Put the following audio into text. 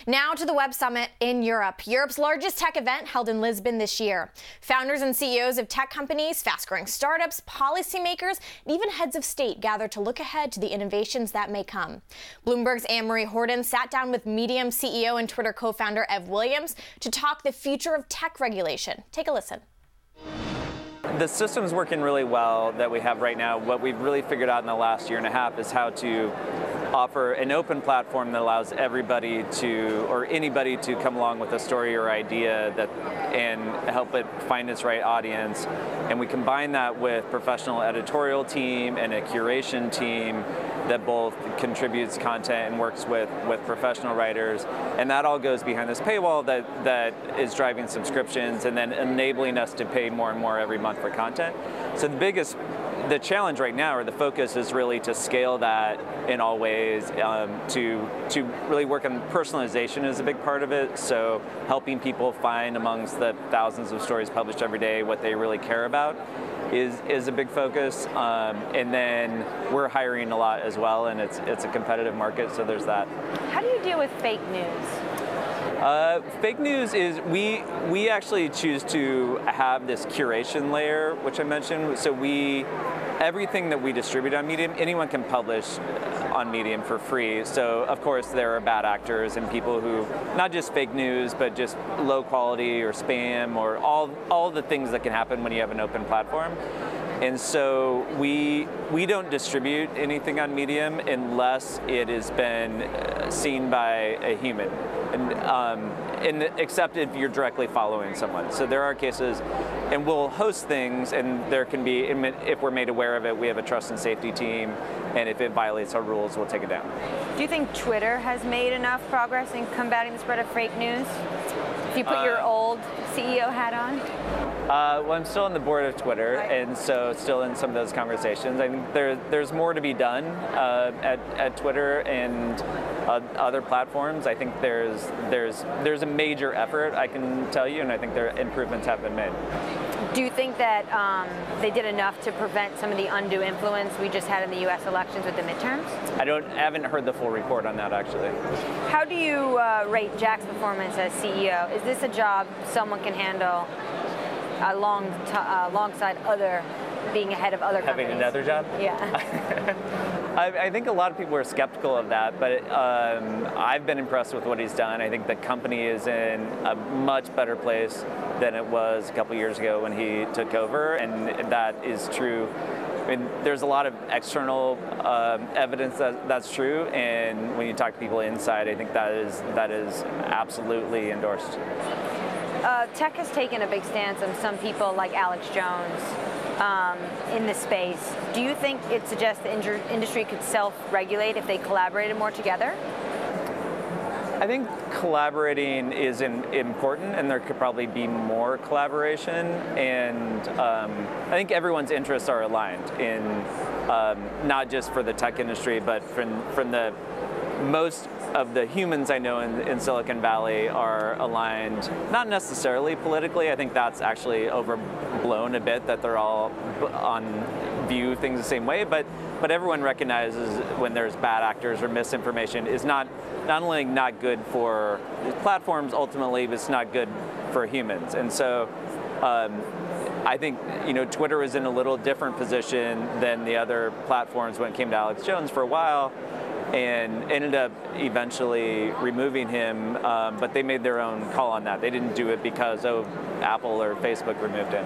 Now to the Web Summit in Europe, Europe's largest tech event held in Lisbon this year. Founders and CEOs of tech companies, fast-growing startups, policymakers, and even heads of state gathered to look ahead to the innovations that may come. Bloomberg's Anne-Marie Horton sat down with Medium CEO and Twitter co-founder Ev Williams to talk the future of tech regulation. Take a listen. The system's working really well that we have right now. What we've really figured out in the last year and a half is how to offer an open platform that allows everybody to, or anybody to come along with a story or idea and help it find its right audience. And we combine that with professional editorial team and a curation team that both contributes content and works with professional writers. And that all goes behind this paywall that is driving subscriptions and then enabling us to pay more and more every month for content. So the challenge right now, or the focus, is really to scale that in all ways, to really work on personalization is a big part of it. So helping people find amongst the thousands of stories published every day what they really care about is a big focus. And then we're hiring a lot as well, and it's a competitive market, so there's that. How do you deal with fake news? Fake news is we actually choose to have this curation layer, which I mentioned. So everything that we distribute on Medium, anyone can publish on Medium for free. So of course there are bad actors and people who, not just fake news, but just low quality or spam or all the things that can happen when you have an open platform. And so we don't distribute anything on Medium unless it has been seen by a human, and except if you're directly following someone. So there are cases, and we'll host things, and there can be, if we're made aware of it, we have a trust and safety team, and if it violates our rules, we'll take it down. Do you think Twitter has made enough progress in combating the spread of fake news? If you put your old CEO hat on? Well, I'm still on the board of Twitter, and so still in some of those conversations. I think there's more to be done at Twitter and other platforms. I think there's a major effort, I can tell you, and I think improvements have been made. Do you think that they did enough to prevent some of the undue influence we just had in the U.S. elections with the midterms? I haven't heard the full report on that, actually. How do you rate Jack's performance as CEO? Is this a job someone can handle alongside being ahead of other companies? Having another job? Yeah. I think a lot of people are skeptical of that, but I've been impressed with what he's done. I think the company is in a much better place than it was a couple years ago when he took over, and that is true. I mean, there's a lot of external evidence that's true, and when you talk to people inside, I think that is absolutely endorsed. Tech has taken a big stance on some people like Alex Jones in this space. Do you think it suggests the industry could self-regulate if they collaborated more together? I think collaborating is important, and there could probably be more collaboration. And I think everyone's interests are aligned in not just for the tech industry, but from the most of the humans I know in Silicon Valley are aligned, not necessarily politically. I think that's actually overblown a bit, that they're all view things the same way, but everyone recognizes when there's bad actors or misinformation is not only not good for platforms ultimately, but it's not good for humans. And so I think Twitter was in a little different position than the other platforms when it came to Alex Jones for a while, and ended up eventually removing him, but they made their own call on that. They didn't do it because Apple or Facebook removed him.